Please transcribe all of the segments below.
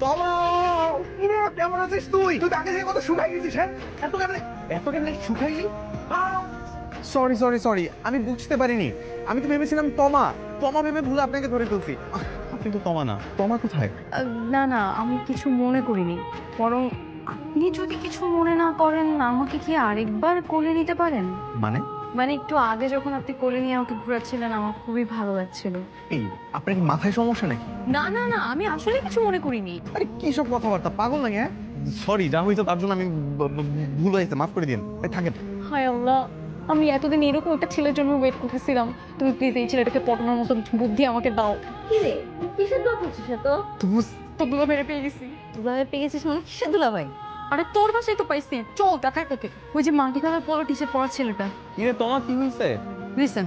তমা কিরে কেমন আছিস তুই? তুই আগে থেকে কত শুকাই গেছিস হ্যাঁ? এত কেমনে শুকাই? সরি সরি সরি, আমি বুঝতে পারিনি। আমি তো ভেবেছিলাম তমা। তমা ভেবে ভুলে আপনাকে ধরে ফেলছি। আপনি তো তমা না। তমা কোথায়? না না, আমি কিছু মনে করিনি। বরং আপনি যদি কিছু মনে না করেন, আমাকে কি আরেকবার কোলে নিতে পারেন? মানে? মানে একটু আগে যখন আপনি কোলে নিয়ে আমাকে ঘোরাচ্ছিলেন, আমার খুবই ভালো লাগছিল। এই আপনার কি মাথায় সমস্যা নাকি? না না না, আমি আসলে কিছু মনে করিনি। আরে কি সব কথাবার্তা, পাগল নাকি হ্যাঁ? সরি, যা হইতো তার জন্য আমি ভুল হয়েছে, মাফ করে দিন। থাকেন। হায় আল্লাহ, আমি এতদিন এরকম একটা ছেলের জন্য ওয়েট করতেছিলাম। তুমি প্লিজ এই ছেলেটাকে পটানোর মতো বুদ্ধি আমাকে দাও। কি রে, কিসের দোয়া করছিস তো? তো দুলা বেড়ে পেয়ে গেছি। দুলাভাই পেয়ে গেছিস মানে কিসের দুলাভাই? আরে তোর বাসায় তো পাইছি, চল দেখাই তোকে। ওই যে মাটি কালার পলো টি শার্ট পরা ছেলেটা। কিরে তমা, কি হয়েছে? লিসেন,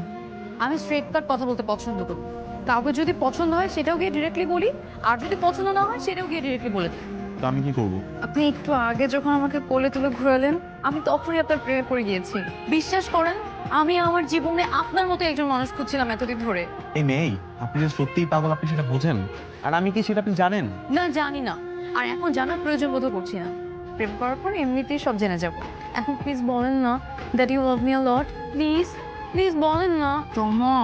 আমি স্ট্রেট কাট কথা বলতে পছন্দ করি। কাউকে যদি পছন্দ হয় সেটাও গিয়ে ডিরেক্টলি বলি, আর যদি পছন্দ না হয় সেটাও গিয়ে ডিরেক্টলি বলে দিই। তো আমি কি করবো? আপনি একটু আগে যখন আমাকে কোলে তুলে ঘুরালেন, আমি তখনই আপনার প্রেমে পড়ে গিয়েছি। বিশ্বাস করেন, আমি আমার জীবনে আপনার মতো একজন মানুষ খুঁজছিলাম এতদিন ধরে। এই মেয়ে, আপনি যে সত্যিই পাগল আপনি সেটা বোঝেন, আর আমি কি সেটা আপনি জানেন? না, জানি না, আর এখন জানার প্রয়োজন বোধ করছি না। প্রেম করার পর এমনিতেই সব জেনে যাব। এখন প্লিজ বলেন না that you love me a lot. Please please বলেন না। তোমা,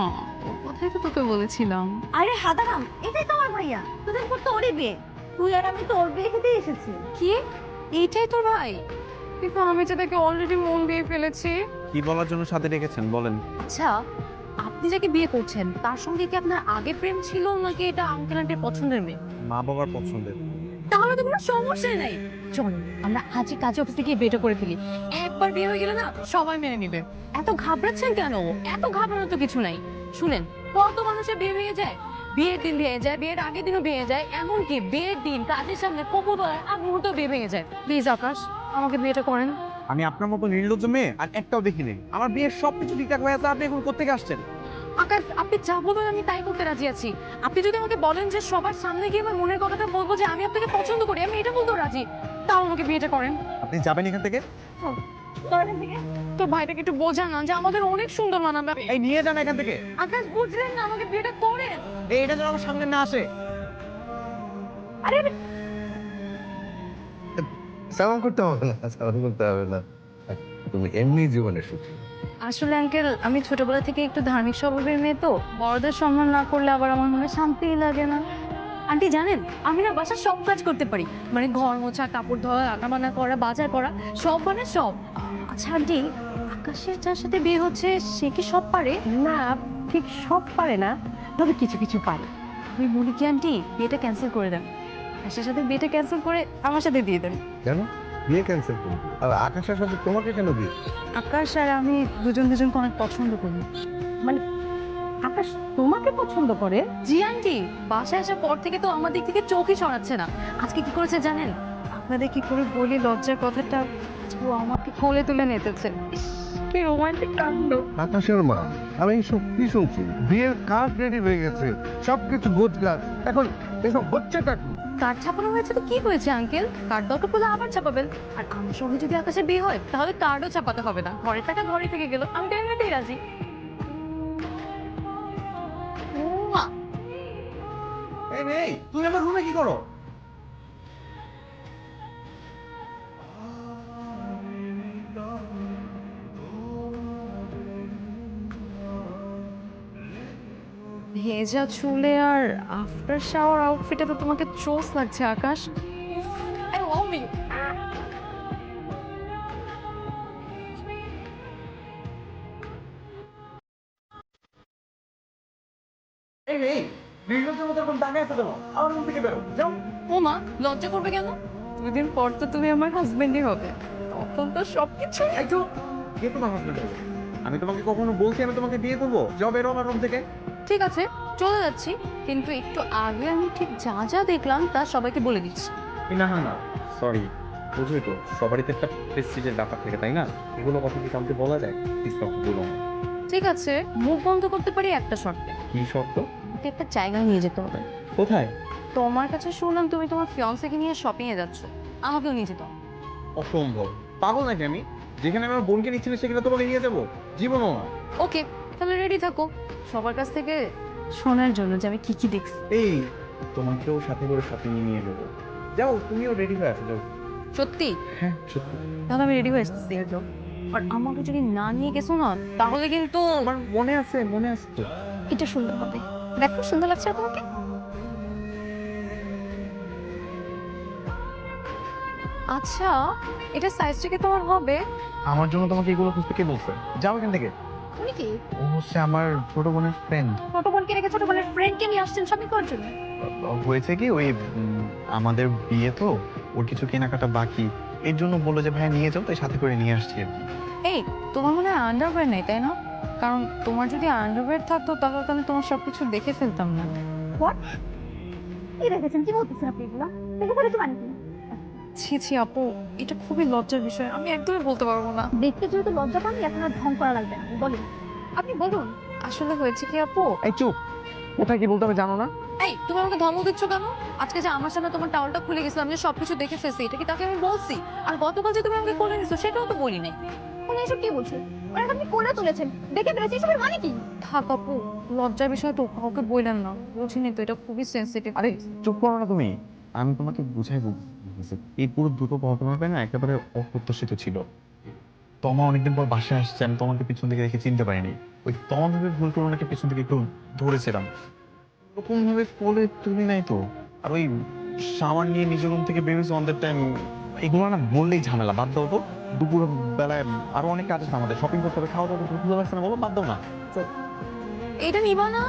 ওর কথাই তো তোকে বলেছিলাম। আরে হাদারাম, এটাই তো আমার ভাইয়া। তোদের উপর তো ওরই বিয়ে। তুই আর আমি তো ওর বিয়ে খেতে এসেছি। কি? এইটাই তোর ভাই? কিন্তু আমি তো তাকে অলরেডি মন দিয়ে ফেলেছি। কি বলার জন্য সাথে ডেকেছেন বলেন। আচ্ছা, আপনি যাকে বিয়ে করছেন তার সঙ্গে কি আপনার আগে প্রেম ছিল, নাকি এটা আঙ্কেল আন্টির পছন্দের মেয়ে? মা বাবার পছন্দের। তাহলে তো কোনো সমস্যাই নাই। চল, আমরা আজই কাজে অফিসে গিয়ে বিয়েটা করে ফেলি। একবার বিয়ে হয়ে গেলে না সবাই মেনে নিবে। এত ঘাবড়াচ্ছেন কেন? এত ঘাবড়ানোর তো কিছু নাই। শুনেন, কত মানুষের বিয়ে ভেঙে যায়। বিয়ের দিন ভেঙে যায়, বিয়ের আগের দিনও ভেঙে যায়, এমনকি বিয়ের দিন কাজের সামনে কবুল বলার আগ মুহূর্তেও বিয়ে ভেঙে যায়। প্লিজ আকাশ, আমাকে বিয়েটা করেন। আমি আপনার মতো নির্লজ্জ মেয়ে আর একটাও দেখিনি। আমার বিয়ের সবকিছু ঠিকঠাক হয়ে আছে, আপনি এখন কোত্থেকে আসছেন? আকাশ, আপনি যা বলবেন আমি তাই করতে রাজি আছি। আপনি যদি আমাকে বলেন যে সবার সামনে গিয়ে আমার মনের কথাটা বলবো যে আমি আপনাকে পছন্দ করি, আমি এটা বলতেও রাজি। তাও আমাকে বিয়েটা করেন। আপনি যাবেন এখান থেকে? তো ভাইটাকে একটু বোঝা না যে আমাদের অনেক সুন্দর মানাবে। এই নিয়ে যান এখান থেকে। আকাশ, বুঝলেন না, আমাকে বিয়েটা করেন। এটা যেন আমার সামনে না আসে। আরে সালাম করতে হবে না, সালাম করতে হবে না। তুমি এমনি জীবনে সুখী। আসলে আঙ্কেল, আমি ছোটবেলা থেকে একটু ধার্মিক স্বভাবের মেয়ে, তো বড়দের সম্মান না করলে আবার আমার মনে শান্তিই লাগে না। আন্টি জানেন, আমি না বাসার সব কাজ করতে পারি। মানে ঘর মোছা, কাপড় ধোয়া, রান্না বান্না করা, বাজার করা, সব মানে সব। আচ্ছা আন্টি, আকাশের যার সাথে বিয়ে হচ্ছে সে কি সব পারে? না, ঠিক সব পারে না, তবে কিছু কিছু পারে। আমি বলি কি আন্টি, বিয়েটা ক্যান্সেল করে দেন। আকাশের সাথে বিয়েটা ক্যান্সেল করে আমার সাথে দিয়ে দেন। কেন বিয়ে ক্যান্সেল করবি? আর আকাশের সাথে তোমাকে কেন বিয়ে? আকাশ আর আমি দুজন দুজনকে অনেক পছন্দ করি। মানে আকাশ তোমাকে পছন্দ করে? জি আন্টি, বাসায় আসার পর থেকে তো আমার দিক থেকে চোখই সরাচ্ছে না। আজকে কি করেছে জানেন? আপনাদের কি করে বলি লজ্জার কথাটা, ও আমাকে কোলে তুলে নিতেছে। ইস, কি রোমান্টিক কাণ্ড। আকাশের মা, আমি এইসব কি শুনছি? বিয়ের কাজ রেডি হয়ে গেছে, সবকিছু গোছগাছ, এখন এসব হচ্ছেটা কি? কার্ড ছাপানো হয়েছে তো কি হয়েছে আঙ্কেল? কার্ড দরকার পড়লে আবার ছাপাবেন। আর আমার সঙ্গে যদি আকাশে বিয়ে হয় তাহলে কার্ডও ছাপাতে হবে না, ঘরের টাকা ঘরে থেকে গেল। আমি তো এমনিতেই রাজি। উম্মা। এই মেয়ে, তুমি আমার রুমে কি করো? ভেজা চুলে আর আফটার শাওয়ার আউটফিটে তো তোমাকে চোস লাগছে আকাশ। I love you. এই মেয়ে, নির্লজ্জের মতো এরকম তাকিয়ে আছো কেন? আমার রুম থেকে বেরো, যাও। ও মা, লজ্জা করবে কেন? 2 দিন পর তো তুমি আমার হাজবেন্ডই হবে। তখন তো সবকিছু। এই চুপ। কে তোমার হাজবেন্ড হবে? আমি তোমাকে কখনো বলছি আমি তোমাকে বিয়ে করবো? যাও বেরো আমার রুম থেকে। ঠিক আছে, চলে যাচ্ছি, কিন্তু একটু আগে আমি ঠিক যা যা দেখলাম তা সবাইকে বলে দিচ্ছি। না না, সরি, বুঝলি তো সবারই তো একটা প্রেস্টিজের ব্যাপার থাকে তাই না? এগুলো কথা কি কাউকে বলা যায়? প্লিজ কাউকে বলো না। ঠিক আছে, মুখ বন্ধ করতে পারি একটা শর্তে। কি শর্ত? আমাকে একটা জায়গায় নিয়ে যেতে হবে। কোথায়? তোমার কাছে শুনলাম তুমি তোমার ফিয়ান্সেকে নিয়ে শপিং এ যাচ্ছ, আমাকেও নিয়ে যেতে হবে। অসম্ভব, পাগল নাকি আমি? যেখানে আমি আমার বোনকে নিচ্ছি না সেখানে তোমাকে নিয়ে যাবো? জীবনও না। ওকে, তাহলে রেডি থাকো সবার কাছ থেকে শোনার জন্য যে আমি কি কি দেখছি। এই, তোমাকেও সাথে করে শপিং নিয়ে যাবো। যাও তুমিও রেডি হয়ে আসো যাও। সত্যি? হ্যাঁ সত্যি। তাহলে আমি রেডি হয়ে আসতেছি একদম। আর আমাকে যদি না নিয়ে গেছো না তাহলে কিন্তু আমার মনে আছে তো। এটা সুন্দর হবে। দেখো সুন্দর লাগছে না তোমাকে? আচ্ছা, এটা সাইজটা কি তোমার হবে? আমার জন্য তোমাকে এগুলো খুঁজতে কে বলছে? যাও এখান থেকে। উনি কি? ও হচ্ছে আমার ছোট বোনের ফ্রেন্ড। ছোট বোনকে রেখে ছোট বোনের ফ্রেন্ডকে নিয়ে আসছেন শপিং করার জন্য? হয়েছে কি ওই আমাদের বিয়ে তো, ওর কিছু কেনাকাটা বাকি, এর জন্য বললো যে ভাই নিয়ে যাও, তাই সাথে করে নিয়ে আসছি আর কি। এই, তোমার মনে হয় আন্ডারওয়্যার নেই তাই না? কারণ তোমার যদি আন্ডারওয়্যার থাকতো তাহলে তো আমি তোমার সবকিছু দেখে ফেলতাম না। হোয়াট? কি রেখেছেন? কি বলতেছেন আপনি এগুলো? দেখে ফেলেছি মানে কি? ছি ছি আপু, এটা খুবই লজ্জার বিষয়, আমি একদমই বলতে পারবো না। দেখতে যেহেতু লজ্জা পান এখন আর ঢং করা লাগবে না, বলুন। আপনি বলুন। আসলে হয়েছে কি আপু, এই চুপ, কোথায় কি বলতে হবে জানো না? এই তুমি আমাকে ধমক দিচ্ছ কেন? আজকে যে আমার সামনে তোমার টাওয়ালটা খুলে গেছিলাম, আমি যে সবকিছু দেখে ফেলছি, এটা কি তাকে আমি বলছি? আর গতকাল যে তুমি আমাকে কোলে নিছো সেটাও তো বলি নাই। উনি এসব কি বলছেন? ওরা আপনি কোলে তুলেছেন, দেখে ফেলেছি, এসবের মানে কি? থাক আপু, লজ্জার বিষয় তো কাউকে বললেন না, বুঝিনি তো, এটা খুবই সেন্সিটিভ। আরে চুপ করো না তুমি, আমি তোমাকে বুঝাই বলছি। এই পুরো দুটো ঘটনাটা না একেবারে অপ্রত্যাশিত ছিল। তমা অনেকদিন পর বাসায় আসছে, আমি তোমাকে পিছন থেকে দেখে চিনতে পারিনি। ওই তমা ভেবে ভুল করে ওনাকে পিছন থেকে একটু ধরেছিলাম। ওরকম ভাবে কোলে তুলি নাই তো। আর ওই সামান নিয়ে নিজের রুম থেকে বেরোছে অন দ্য টাইম, এগুলো না বললেই ঝামেলা, বাদ দাও তো। দুপুর বেলায় আরো অনেক কাজ আছে আমাদের, শপিং করতে হবে, খাওয়া দাওয়া করতে হবে, ক্ষুধা লাগছে না বলো, বাদ দাও না। এটা নিবা না?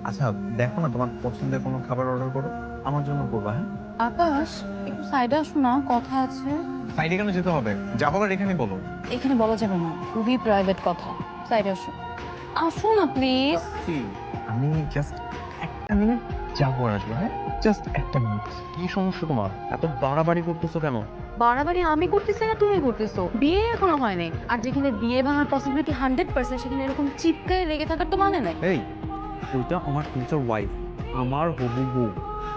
আচ্ছা দেখো না, তোমার পছন্দের কোনো খাবার অর্ডার করো, আমার জন্য করবা। হ্যাঁ আকাশ, একটু সাইডে আসো না, কথা আছে। সাইডে কেন যেতে হবে? যা বলার এখানে বলো। এখানে বলা যাবে না, খুবই প্রাইভেট কথা। সাইডে আসো, আসো না প্লিজ। আমি জাস্ট একটা মিনিট যাবো আর আসবো। হ্যাঁ জাস্ট একটা মিনিট। কি সমস্যা তোমার? এত বাড়াবাড়ি করতেছো কেন? বাড়াবাড়ি আমি করতেছি না তুমি করতেছো? বিয়ে এখনো হয়নি, আর যেখানে বিয়ে ভাঙার পসিবিলিটি 100%, সেখানে এরকম চিপকায় লেগে থাকার তো মানে নাই। এই, ওইটা আমার ফিউচার ওয়াইফ, আমার হবু বউ,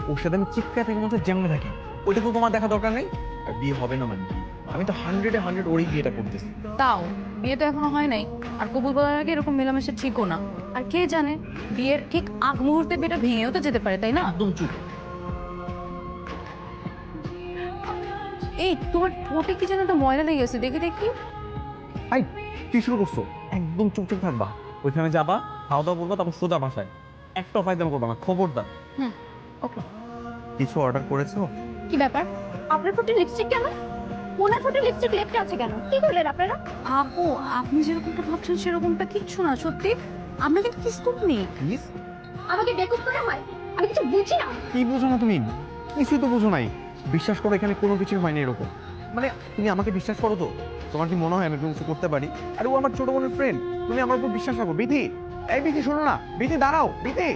ওর সাথে আমি চিৎকার থেকে মধ্যে জেমে থাকি, ওইটা তো তোমার দেখা দরকার নেই। আর বিয়ে হবে না মানে কি? আমি তো 100-এ 100 ওরই বিয়েটা করতেছি। তাও বিয়ে তো এখনো হয় নাই, আর কবুল বলার আগে এরকম মেলামেশা ঠিকও না। আর কে জানে, বিয়ের ঠিক আগ মুহূর্তে বিয়েটা ভেঙেও তো যেতে পারে, তাই না? একদম চুপ। এই তোমার ঠোঁটে কি যেন একটা ময়লা লেগে গেছে, দেখে দেখি। আই, কি শুরু করছো? একদম চুপচাপ থাকবা, ওইখানে যাবা, খাওয়া দাওয়া করবা, তারপর সোজা বাসায়। একটা ফায়দাম করবা না, খবরদার। হুম। ওকে। কিছু অর্ডার করেছো? কি ব্যাপার? আপনার ঠোঁটে লিপস্টিক কেন? ওনার ঠোঁটে লিপস্টিক লেপটে আছে কেন? কি করলেন আপনারা? আপু, আপনি যেরকমটা ভাবছেন সেরকমটা কিচ্ছু না, সত্যি আমরা কিন্তু কিস করিনি। প্লিজ। আমাকে বেকুব মনে হয়? আমি কিছু বুঝি না। কি বুঝো না তুমি? কিছুই তো বুঝো নাই। বিশ্বাস করো, এখানে কোনো কিছুই হয়নি এরকম। মানে তুমি আমাকে বিশ্বাস করো তো? তোমার কি মনে হয় আমি কিছু করতে পারি? আরে ও আমার ছোট বোনের ফ্রেন্ড, তুমি আমার উপর বিশ্বাস রাখো। বিধি, এই বিধি শোনো না, বিধি দাঁড়াও, বিধি।